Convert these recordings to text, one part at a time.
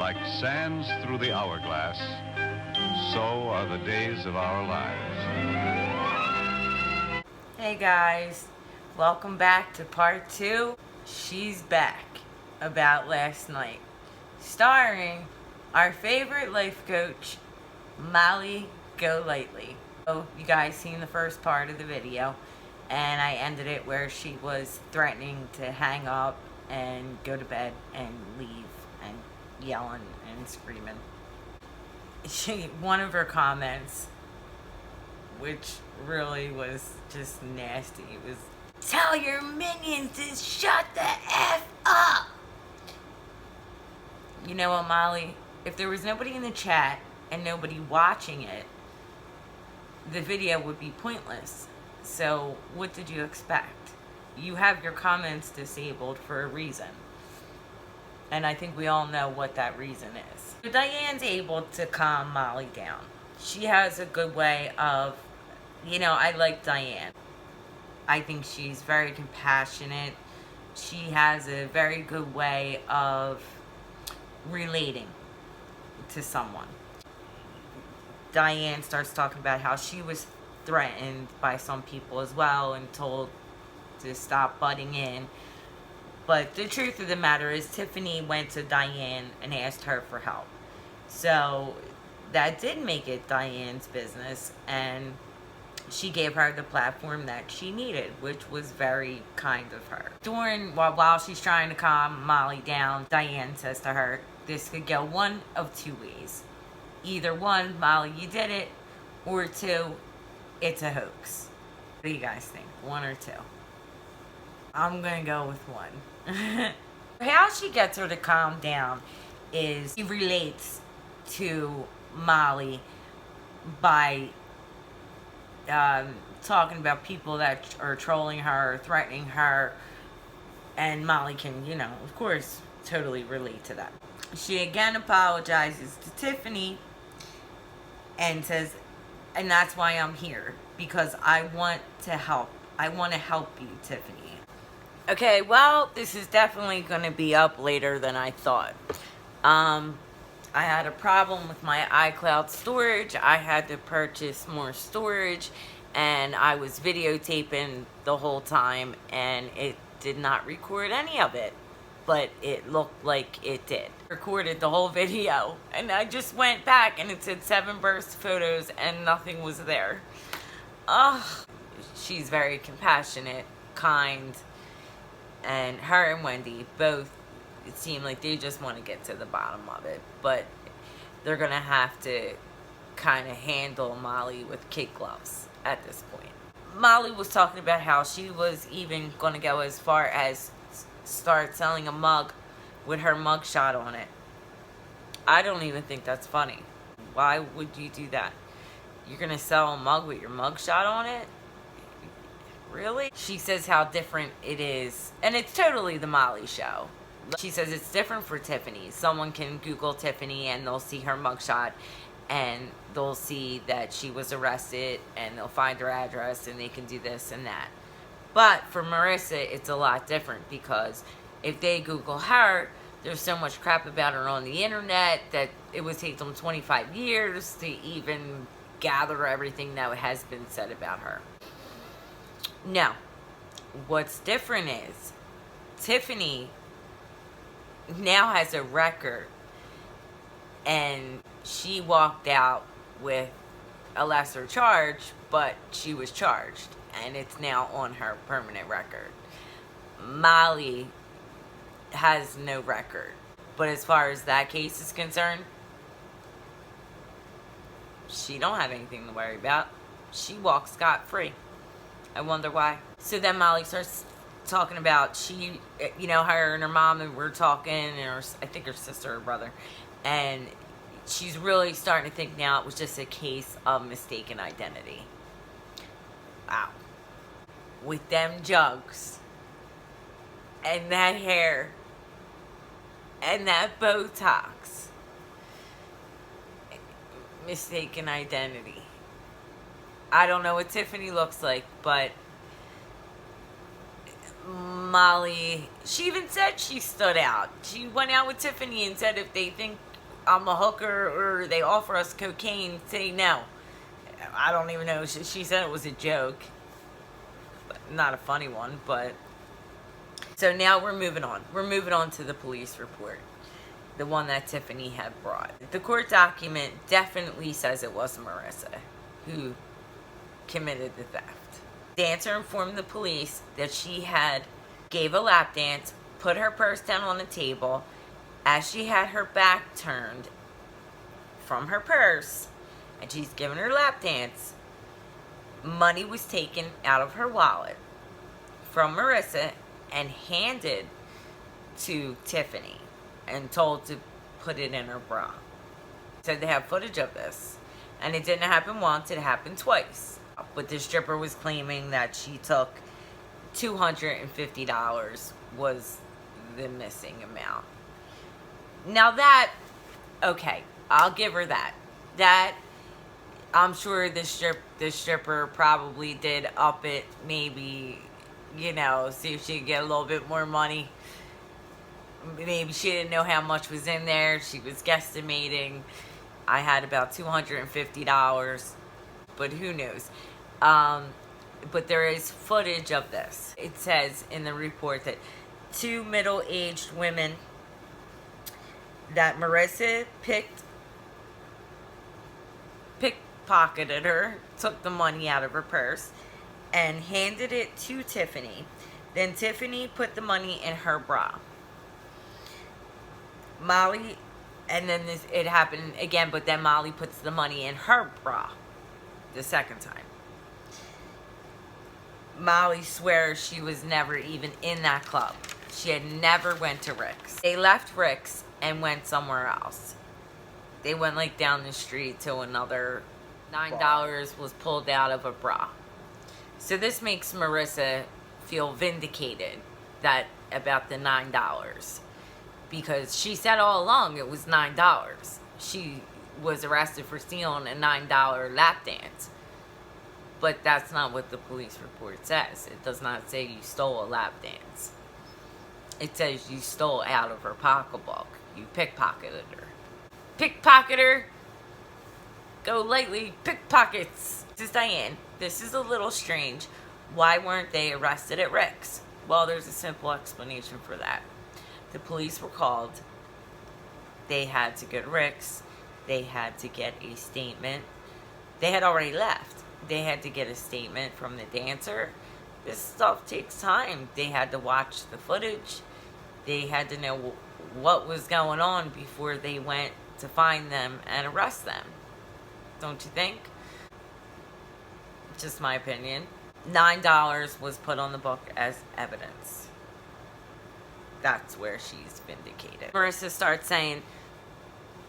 like sands through the hourglass, so are the days of our lives. Hey guys, welcome back to part 2. She's back about last night, starring our favorite life coach, Molly Golightly. So you guys seen the first part of the video, and I ended it where she was threatening to hang up and go to bed and leave and yelling and screaming. One of her comments, which really was just nasty, was, "Tell your minions to shut the F up." You know what, Molly? If there was nobody in the chat and nobody watching it, the video would be pointless. So what did you expect? You have your comments disabled for a reason. And I think we all know what that reason is. So Diane's able to calm Molly down. She has a good way of, I like Diane. I think she's very compassionate. She has a very good way of relating to someone. Diane starts talking about how she was threatened by some people as well and told to stop butting in. But the truth of the matter is Tiffany went to Diane and asked her for help. So that did make it Diane's business, and she gave her the platform that she needed, which was very kind of her. While she's trying to calm Molly down, Diane says to her, this could go one of two ways. Either one, Molly, you did it, or two, it's a hoax. What do you guys think? One or two? I'm gonna go with one. How she gets her to calm down is she relates to Molly by talking about people that are trolling her or threatening her, and Molly can, of course, totally relate to that. She again apologizes to Tiffany and says, and that's why I'm here, because I want to help. I want to help you, Tiffany. Okay, well, this is definitely going to be up later than I thought. I had a problem with my iCloud storage. I had to purchase more storage, and I was videotaping the whole time, and it did not record any of it, but it looked like it did. Recorded the whole video, and I just went back, and it said 7 burst photos, and nothing was there. She's very compassionate, kind, and her and Wendy both, it seemed like they just want to get to the bottom of it, but they're gonna have to kind of handle Molly with kid gloves at this point. Molly was talking about how she was even gonna go as far as start selling a mug with her mug shot on it. I don't even think that's funny. Why would you do that? You're gonna sell a mug with your mug shot on it? Really? She says how different it is, and it's totally the Molly show. She says it's different for Tiffany. Someone can Google Tiffany and they'll see her mugshot, and they'll see that she was arrested, and they'll find her address, and they can do this and that. But for Marissa, it's a lot different, because if they Google her, there's so much crap about her on the internet that it would take them 25 years to even gather everything that has been said about her. No. What's different is Tiffany now has a record, and she walked out with a lesser charge, but she was charged, and it's now on her permanent record. Molly has no record, but as far as that case is concerned, she don't have anything to worry about. She walks scot-free. I wonder why. So then Molly starts talking about her and her mom were talking, and I think her sister or brother, and she's really starting to think now it was just a case of mistaken identity. Wow. With them jugs, and that hair, and that Botox. Mistaken identity. I don't know what Tiffany looks like, but Molly, she even said she stood out. She went out with Tiffany and said if they think I'm a hooker, or they offer us cocaine, say no. I don't even know. She said it was a joke. Not a funny one, but... So now we're moving on. We're moving on to the police report. The one that Tiffany had brought. The court document definitely says it was Marissa who committed the theft. Dancer informed the police that she had gave a lap dance, put her purse down on the table. As she had her back turned from her purse, and she's giving her lap dance, money was taken out of her wallet from Marissa and handed to Tiffany and told to put it in her bra. So they have footage of this. And it didn't happen once, it happened twice. But the stripper was claiming that she took $250 was the missing amount. Now that, okay, I'll give her that. That, I'm sure the stripper probably did up it, maybe, you know, see if she could get a little bit more money. Maybe she didn't know how much was in there. She was guesstimating. I had about $250, but who knows? But there is footage of this. It says in the report that 2 middle-aged women that Marissa pickpocketed her, took the money out of her purse, and handed it to Tiffany. Then Tiffany put the money in her bra. Molly, and then it happened again, but then Molly puts the money in her bra the second time. Molly swears she was never even in that club. She had never went to Rick's. They left Rick's and went somewhere else. They went like down the street to another. $9 was pulled out of a bra. So this makes Marissa feel vindicated about the $9. Because she said all along it was $9. She was arrested for stealing a $9 lap dance. But that's not what the police report says. It does not say you stole a lap dance. It says you stole out of her pocketbook. You pickpocketed her. Pickpocketer! Golightly pickpockets! This is Diane. This is a little strange. Why weren't they arrested at Rick's? Well, there's a simple explanation for that. The police were called. They had to go to Rick's. They had to get a statement. They had already left. They had to get a statement from the dancer. This stuff takes time. They had to watch the footage. They had to know what was going on before they went to find them and arrest them. Don't you think? Just my opinion. $9 was put on the book as evidence. That's where she's vindicated. Marissa starts saying,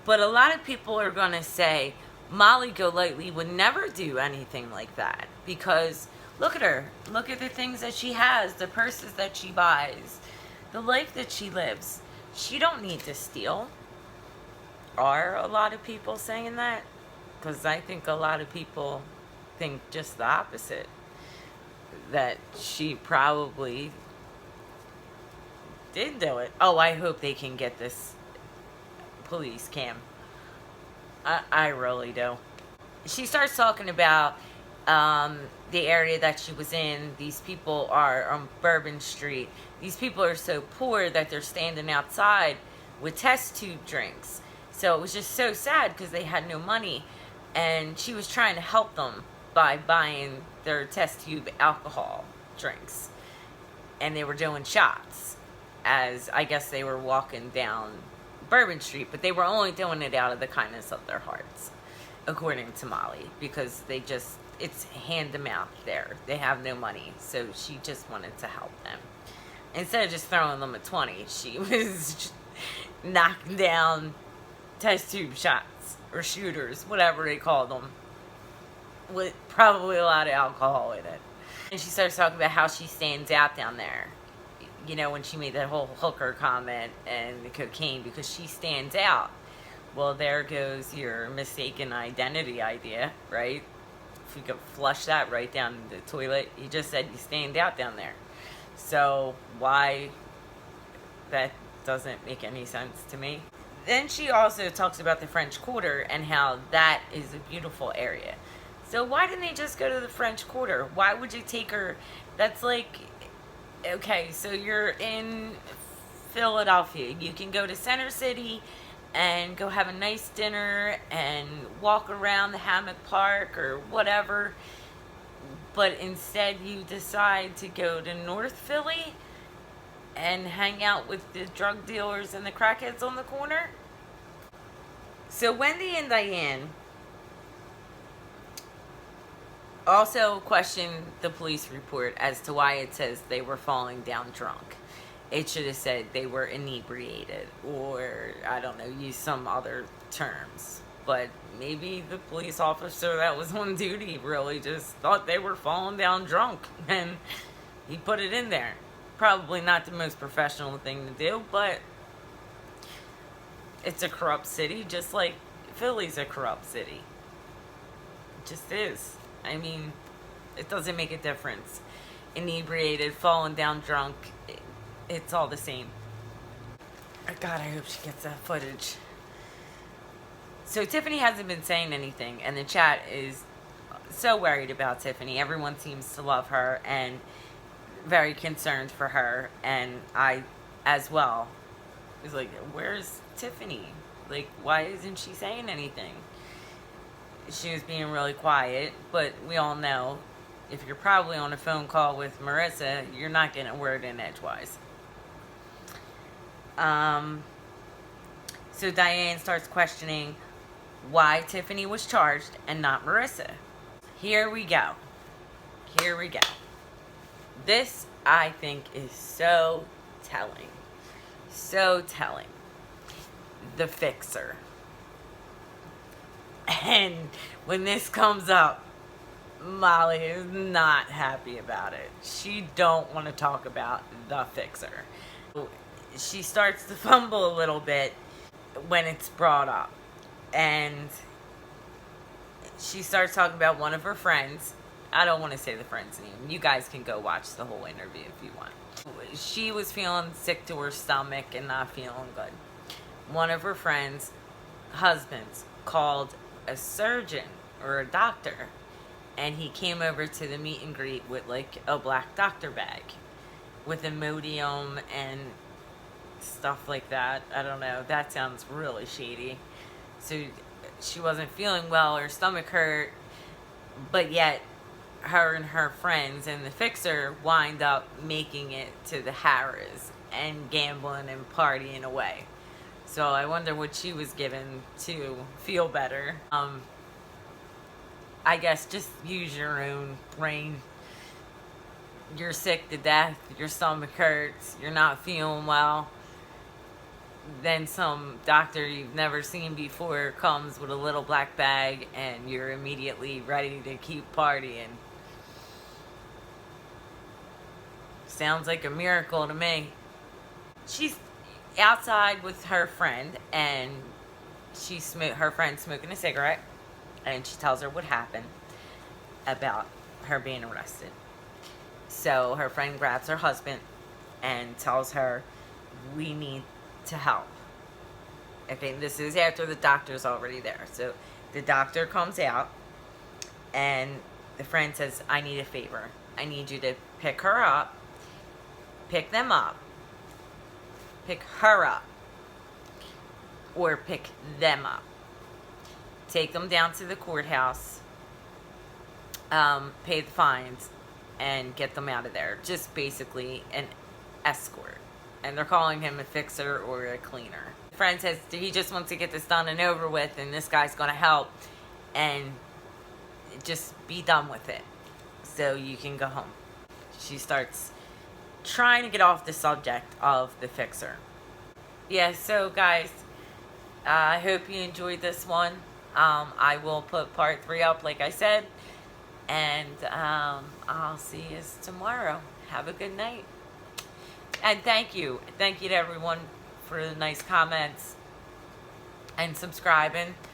but a lot of people are going to say Molly Golightly would never do anything like that. Because look at her. Look at the things that she has. The purses that she buys. The life that she lives. She don't need to steal. Are a lot of people saying that? Because I think a lot of people think just the opposite. That she probably did do it. Oh, I hope they can get this police cam. I really do. She starts talking about the area that she was in. These people are on Bourbon Street. These people are so poor that they're standing outside with test tube drinks. So it was just so sad because they had no money. And she was trying to help them by buying their test tube alcohol drinks. And they were doing shots as I guess they were walking down Bourbon Street. But they were only doing it out of the kindness of their hearts, according to Molly. Because it's hand to mouth there. They have no money. So she just wanted to help them. Instead of just throwing them a 20, she was knocking down test tube shots or shooters, whatever they call them, with probably a lot of alcohol in it. And she starts talking about how she stands out down there. You know, when she made that whole hooker comment and the cocaine, because she stands out. Well, there goes your mistaken identity idea, right? If you could flush that right down the toilet. You just said you stand out down there. So why? That doesn't make any sense to me. Then she also talks about the French Quarter and how that is a beautiful area. So why didn't they just go to the French Quarter? Why would you take her? That's like, okay, so you're in Philadelphia. You can go to Center City and go have a nice dinner and walk around the Hammock Park or whatever. But instead you decide to go to North Philly and hang out with the drug dealers and the crackheads on the corner. So Wendy and Diane also questioned the police report as to why it says they were falling down drunk. It should have said they were inebriated, or I don't know, use some other terms. But maybe the police officer that was on duty really just thought they were falling down drunk, and he put it in there. Probably not the most professional thing to do, but it's a corrupt city, just like Philly's a corrupt city. It just is. I mean, it doesn't make a difference. Inebriated, falling down drunk, it's all the same. God, I hope she gets that footage. So Tiffany hasn't been saying anything, and the chat is so worried about Tiffany. Everyone seems to love her and very concerned for her, and I as well. It's like, where's Tiffany? Like, why isn't she saying anything? She was being really quiet, but we all know if you're probably on a phone call with Marissa, you're not getting a word in edgewise. So Diane starts questioning why Tiffany was charged and not Marissa. Here we go. Here we go. This, I think, is so telling. So telling. The Fixer. And when this comes up, Molly is not happy about it. She don't want to talk about The Fixer. She starts to fumble a little bit when it's brought up. And she starts talking about one of her friends. I don't want to say the friend's name. You guys can go watch the whole interview if you want. She was feeling sick to her stomach and not feeling good. One of her friends' husbands called a surgeon or a doctor, and he came over to the meet and greet with like a black doctor bag with Imodium and stuff like that. I don't know. That sounds really shady. So she wasn't feeling well. Her stomach hurt, but yet her and her friends and the Fixer wind up making it to the Harrah's and gambling and partying away. So I wonder what she was given to feel better. I guess just use your own brain. You're sick to death, your stomach hurts, you're not feeling well. Then some doctor you've never seen before comes with a little black bag and you're immediately ready to keep partying. Sounds like a miracle to me. She's outside with her friend, and her friend smoking a cigarette, and she tells her what happened about her being arrested. So her friend grabs her husband and tells her, we need to help. Okay, this is after the doctor's already there. So the doctor comes out, and the friend says, I need a favor. I need you to pick her up, pick them up, pick her up, or pick them up. Take them down to the courthouse, pay the fines, and get them out of there. Just basically an escort. And they're calling him a fixer or a cleaner. The friend says he just wants to get this done and over with, and this guy's going to help, and just be done with it so you can go home. She starts trying to get off the subject of the Fixer. Yeah, so guys, I hope you enjoyed this one. I will put part 3 up like I said, and I'll see you tomorrow. Have a good night. And thank you to everyone for the nice comments and subscribing.